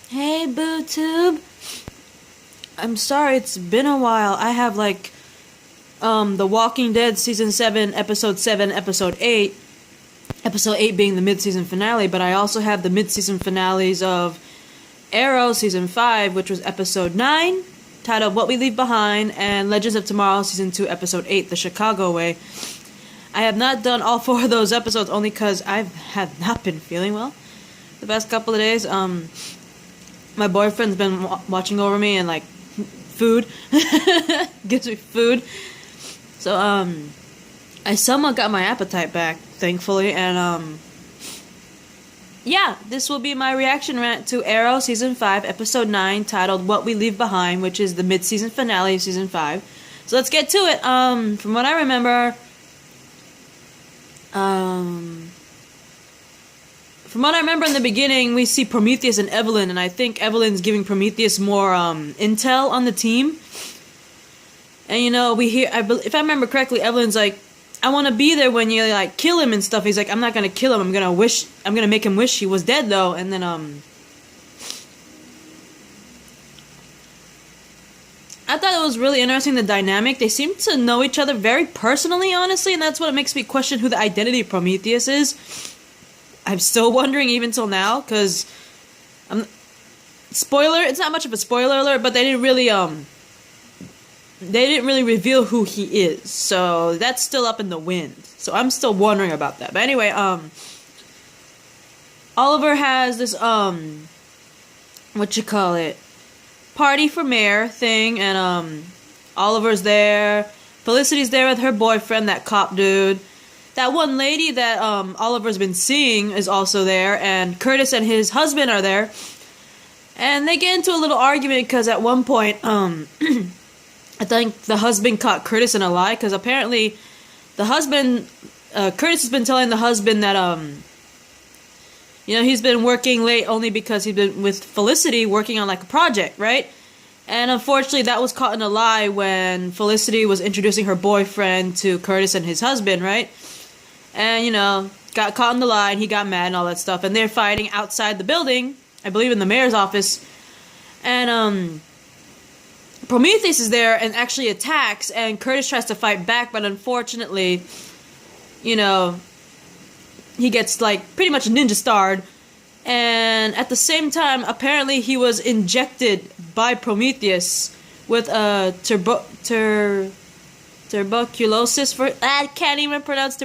Hey, BooTube. I'm sorry, it's been a while. I have The Walking Dead season 7, episode 7, episode 8. Episode 8 being the mid-season finale, but I also have the mid-season finales of Arrow season 5, which was episode 9, titled What We Leave Behind, and Legends of Tomorrow season 2, episode 8, The Chicago Way. I have not done all 4 of those episodes only because I have not been feeling well the past couple of days. My boyfriend's been watching over me and food gives me food. So I somewhat got my appetite back, thankfully, and yeah, this will be my reaction rant to Arrow season 5 episode 9 titled What We Leave Behind, which is the mid-season finale of season 5. So let's get to it. From what I remember, in the beginning, we see Prometheus and Evelyn, and I think Evelyn's giving Prometheus more intel on the team. And we hear, if I remember correctly, Evelyn's like, "I want to be there when you kill him and stuff." He's like, "I'm not gonna kill him. I'm gonna make him wish he was dead though." And then I thought it was really interesting, the dynamic. They seem to know each other very personally, honestly, and that's what makes me question who the identity of Prometheus is. I'm still wondering even till now, because spoiler, it's not much of a spoiler alert, but they didn't really reveal who he is, so that's still up in the wind. So I'm still wondering about that. But anyway, Oliver has this party for mayor thing, and Oliver's there, Felicity's there with her boyfriend, that cop dude. That one lady that Oliver's been seeing is also there, and Curtis and his husband are there. And they get into a little argument because at one point, I think the husband caught Curtis in a lie, because apparently the husband, Curtis has been telling the husband that, he's been working late only because he's been with Felicity working on a project, right? And unfortunately that was caught in a lie when Felicity was introducing her boyfriend to Curtis and his husband, right? And, got caught in the lie, and he got mad and all that stuff. And they're fighting outside the building, I believe in the mayor's office. And, Prometheus is there and actually attacks, and Curtis tries to fight back, but unfortunately, he gets, pretty much ninja starred. And at the same time, apparently he was injected by Prometheus with a tuberculosis I can't even pronounce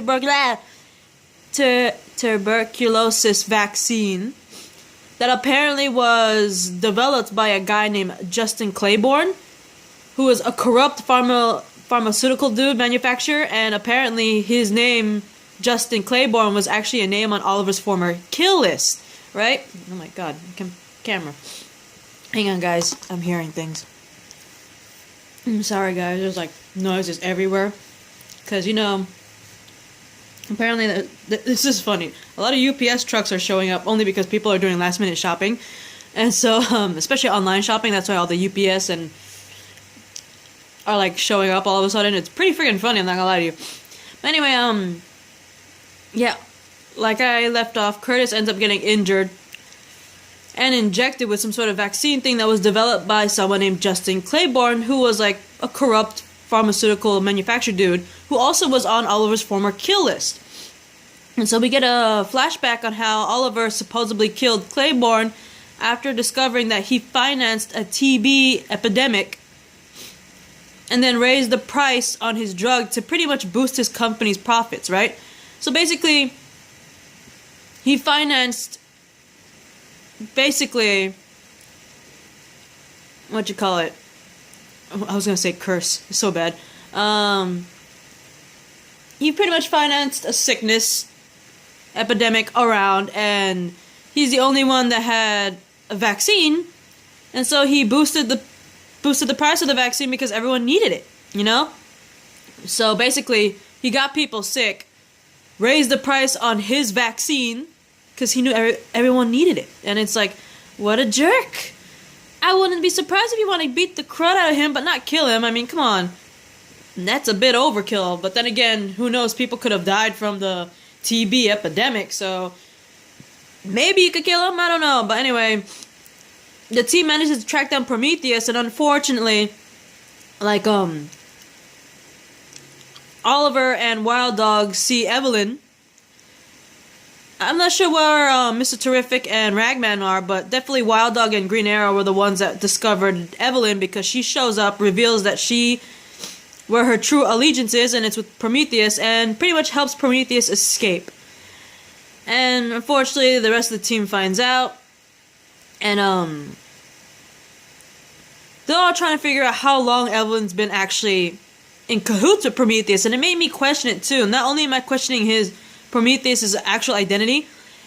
tuberculosis vaccine that apparently was developed by a guy named Justin Claiborne, who is a corrupt pharmaceutical dude manufacturer, and apparently his name, Justin Claiborne, was actually a name on Oliver's former kill list, right? Oh my god, camera. Hang on, guys, I'm hearing things. I'm sorry, guys, there's noises everywhere. Because, apparently, this is funny. A lot of UPS trucks are showing up only because people are doing last minute shopping. And so, especially online shopping, that's why all the UPS and are showing up all of a sudden. It's pretty freaking funny, I'm not gonna lie to you. But anyway, yeah, like I left off, Curtis ends up getting injured and injected with some sort of vaccine thing that was developed by someone named Justin Claiborne, who was a corrupt pharmaceutical manufacturer dude, who also was on Oliver's former kill list. And so we get a flashback on how Oliver supposedly killed Claiborne after discovering that he financed a TB epidemic and then raised the price on his drug to pretty much boost his company's profits, right? So basically, he financed, I was gonna say curse, it's so bad. He pretty much financed a sickness epidemic around, and he's the only one that had a vaccine, and so he boosted the price of the vaccine because everyone needed it, So basically, he got people sick, raised the price on his vaccine because he knew everyone needed it. And it's what a jerk. I wouldn't be surprised if you want to beat the crud out of him but not kill him. I mean, come on. That's a bit overkill. But then again, who knows? People could have died from the TB epidemic, so maybe you could kill him, I don't know. But anyway, the team manages to track down Prometheus, and unfortunately, like, Oliver and Wild Dog see Evelyn. I'm not sure where Mr. Terrific and Ragman are, but definitely Wild Dog and Green Arrow were the ones that discovered Evelyn, because she shows up, reveals that where her true allegiance is, and it's with Prometheus, and pretty much helps Prometheus escape. And unfortunately, the rest of the team finds out, and they're all trying to figure out how long Evelyn's been actually in cahoots with Prometheus, and it made me question it too. Not only am I questioning Prometheus' actual identity,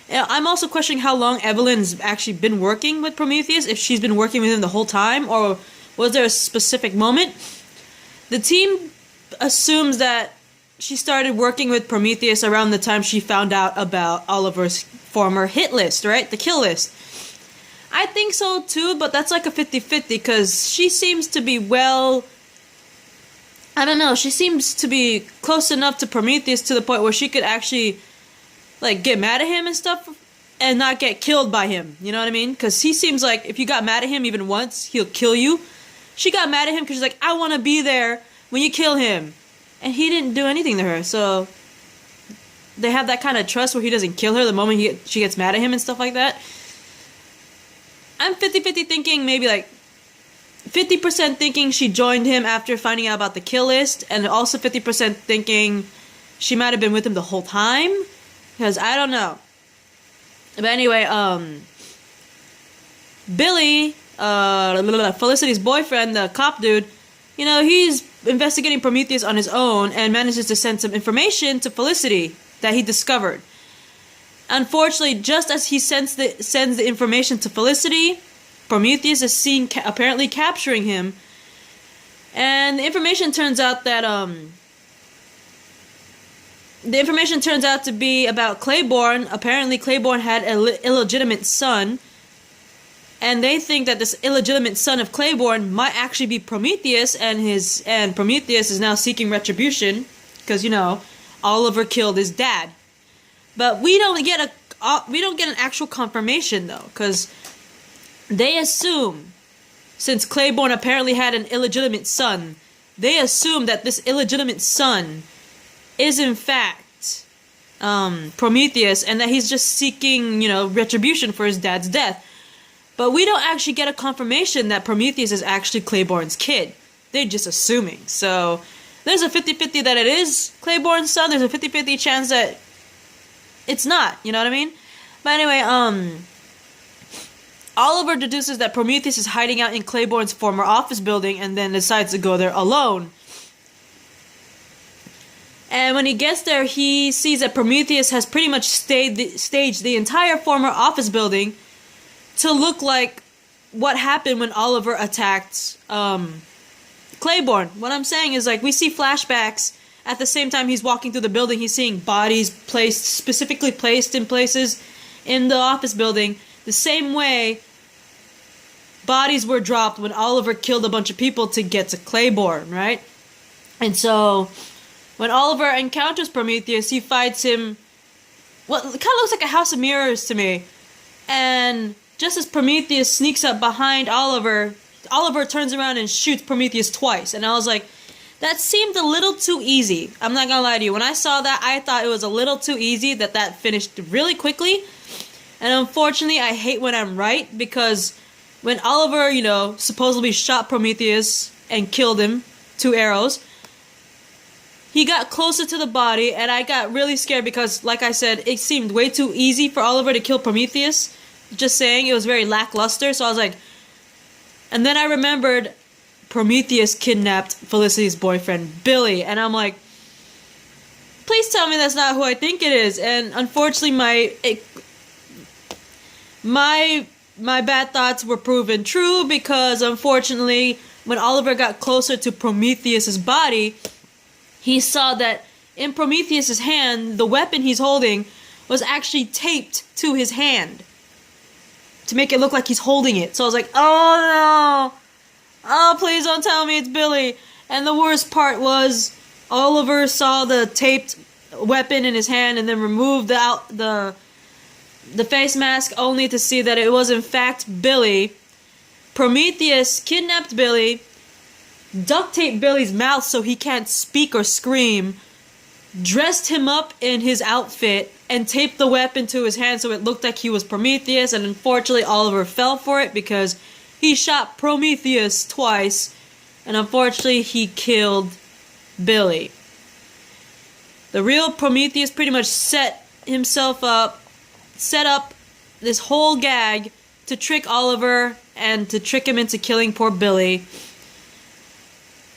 I'm also questioning how long Evelyn's actually been working with Prometheus, if she's been working with him the whole time, or was there a specific moment? The team assumes that she started working with Prometheus around the time she found out about Oliver's former hit list, right? The kill list. I think so too, but that's like a 50-50, because she seems to be I don't know, she seems to be close enough to Prometheus to the point where she could actually, like, get mad at him and stuff, and not get killed by him, you know what I mean? Because he seems like, if you got mad at him even once, he'll kill you. She got mad at him because she's like, I want to be there when you kill him. And he didn't do anything to her, so they have that kind of trust where he doesn't kill her the moment she gets mad at him and stuff like that. I'm 50-50 thinking maybe like 50% thinking she joined him after finding out about the kill list, and also 50% thinking she might have been with him the whole time, because I don't know. But anyway, Billy, Felicity's boyfriend, the cop dude, you know, he's investigating Prometheus on his own and manages to send some information to Felicity that he discovered. Unfortunately, just as he sends the information to Felicity, Prometheus is seen apparently capturing him, and the information turns out to be about Claiborne. Apparently, Claiborne had an illegitimate son, and they think that this illegitimate son of Claiborne might actually be Prometheus, and Prometheus is now seeking retribution because, you know, Oliver killed his dad. But we don't get an actual confirmation though, because they assume, since Claiborne apparently had an illegitimate son, they assume that this illegitimate son is in fact Prometheus, and that he's just seeking, you know, retribution for his dad's death. But we don't actually get a confirmation that Prometheus is actually Claiborne's kid. They're just assuming. So there's a 50-50 that it is Claiborne's son. There's a 50-50 chance that it's not. You know what I mean? But anyway, Oliver deduces that Prometheus is hiding out in Claiborne's former office building, and then decides to go there alone. And when he gets there, he sees that Prometheus has pretty much staged the entire former office building to look like what happened when Oliver attacked Claiborne. What I'm saying is, like, we see flashbacks at the same time he's walking through the building. He's seeing bodies specifically placed in places in the office building, the same way bodies were dropped when Oliver killed a bunch of people to get to Claiborne, right? And so when Oliver encounters Prometheus, he fights him. Well, it kind of looks like a house of mirrors to me. And just as Prometheus sneaks up behind Oliver, Oliver turns around and shoots Prometheus twice. And I was like, that seemed a little too easy. I'm not gonna lie to you. When I saw that, I thought it was a little too easy, that finished really quickly. And unfortunately, I hate when I'm right, because when Oliver, you know, supposedly shot Prometheus and killed him, 2 arrows, he got closer to the body, and I got really scared because, like I said, it seemed way too easy for Oliver to kill Prometheus. Just saying, it was very lackluster, so I was like... And then I remembered Prometheus kidnapped Felicity's boyfriend, Billy, and I'm like, please tell me that's not who I think it is. And unfortunately, my bad thoughts were proven true, because unfortunately, when Oliver got closer to Prometheus's body, he saw that in Prometheus's hand, the weapon he's holding was actually taped to his hand to make it look like he's holding it. So I was like, oh no! Oh, please don't tell me it's Billy. And the worst part was, Oliver saw the taped weapon in his hand and then removed the face mask, only to see that it was in fact Billy. Prometheus kidnapped Billy, duct taped Billy's mouth so he can't speak or scream, dressed him up in his outfit, and taped the weapon to his hand so it looked like he was Prometheus, and unfortunately Oliver fell for it because he shot Prometheus twice, and unfortunately he killed Billy. The real Prometheus pretty much set up this whole gag to trick Oliver and to trick him into killing poor Billy.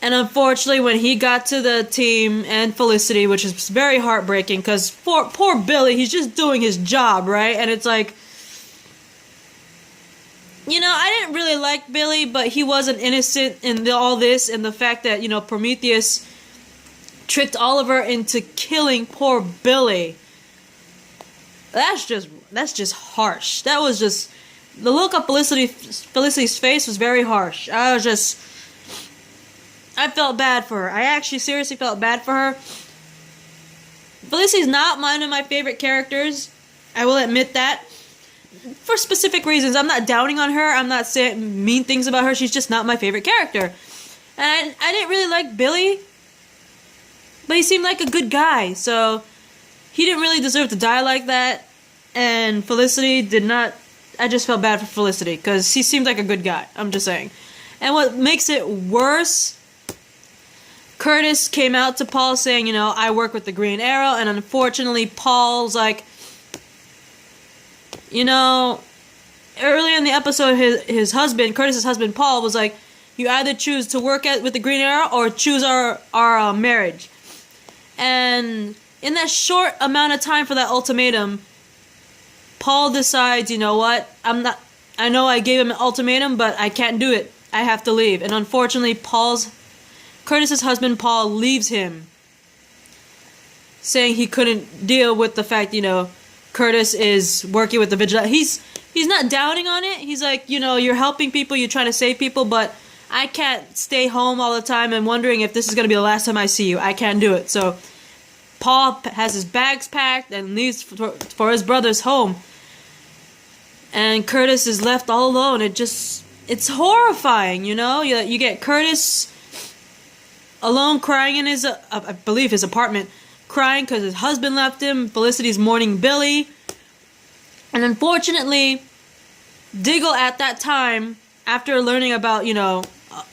And unfortunately, when he got to the team and Felicity, which is very heartbreaking, because poor Billy, he's just doing his job, right? And it's like, you know, I didn't really like Billy, but he wasn't innocent in all this, and the fact that, you know, Prometheus tricked Oliver into killing poor Billy. That's just harsh. That was just, the look on Felicity's face was very harsh. I felt bad for her. I actually seriously felt bad for her. Felicity's not one of my favorite characters. I will admit that. For specific reasons. I'm not doubting on her. I'm not saying mean things about her. She's just not my favorite character. And I didn't really like Billy. But he seemed like a good guy. So he didn't really deserve to die like that. And Felicity did not. I just felt bad for Felicity. Because he seemed like a good guy. I'm just saying. And what makes it worse, Curtis came out to Paul saying, you know, I work with the Green Arrow, and unfortunately Paul's like, you know, earlier in the episode, his husband, Curtis's husband, Paul, was like, you either choose to work with the Green Arrow or choose our marriage. And in that short amount of time for that ultimatum, Paul decides, you know what, I know I gave him an ultimatum, but I can't do it. I have to leave. And unfortunately, Curtis's husband, Paul, leaves him, saying he couldn't deal with the fact, you know, Curtis is working with the vigilante. He's not doubting on it. He's like, you know, you're helping people, you're trying to save people, but I can't stay home all the time and wondering if this is going to be the last time I see you. I can't do it. So Paul has his bags packed and leaves for his brother's home. And Curtis is left all alone. It's horrifying, you know? You get Curtis alone crying in his, I believe his apartment, crying because his husband left him. Felicity's mourning Billy. And unfortunately, Diggle at that time, after learning about, you know,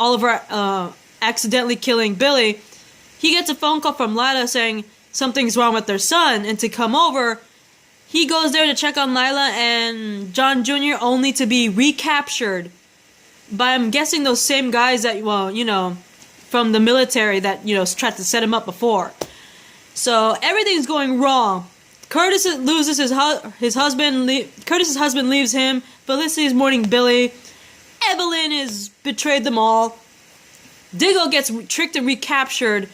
Oliver accidentally killing Billy, he gets a phone call from Lila saying something's wrong with their son and to come over. He goes there to check on Lila and John Jr. only to be recaptured by, I'm guessing, those same guys that, well, you know, from the military that, you know, tried to set him up before. So everything's going wrong. Curtis loses his husband. Curtis's husband leaves him. Felicity's mourning Billy. Evelyn has betrayed them all. Diggle gets tricked and recaptured.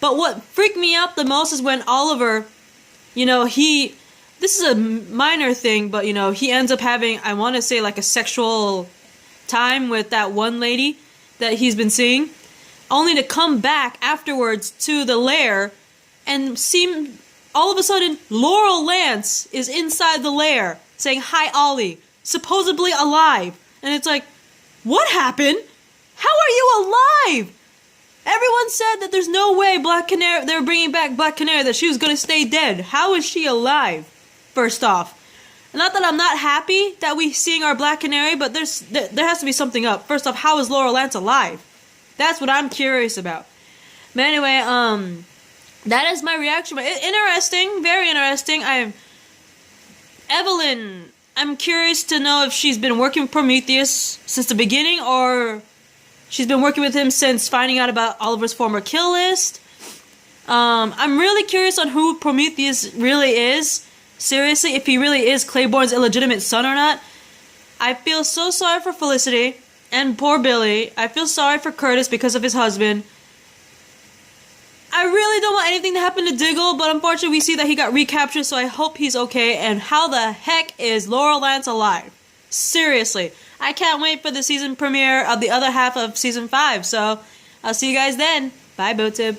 But what freaked me out the most is when Oliver, you know, this is a minor thing, but, you know, he ends up having, I want to say, like a sexual time with that one lady that he's been seeing, only to come back afterwards to the lair and seem, all of a sudden, Laurel Lance is inside the lair saying, "Hi, Ollie," supposedly alive. And it's like, what happened? How are you alive? Everyone said that there's no way they were bringing back Black Canary, that she was going to stay dead. How is she alive? First off. Not that I'm not happy that we seeing our Black Canary, but there has to be something up. First off, how is Laurel Lance alive? That's what I'm curious about. But anyway, that is my reaction. Interesting, very interesting. Evelyn, I'm curious to know if she's been working with Prometheus since the beginning, or she's been working with him since finding out about Oliver's former kill list. I'm really curious on who Prometheus really is. Seriously, if he really is Claiborne's illegitimate son or not. I feel so sorry for Felicity and poor Billy. I feel sorry for Curtis because of his husband. I really don't want anything to happen to Diggle, but unfortunately we see that he got recaptured, so I hope he's okay. And how the heck is Laurel Lance alive? Seriously. I can't wait for the season premiere of the other half of Season 5, so I'll see you guys then. Bye, BoTib.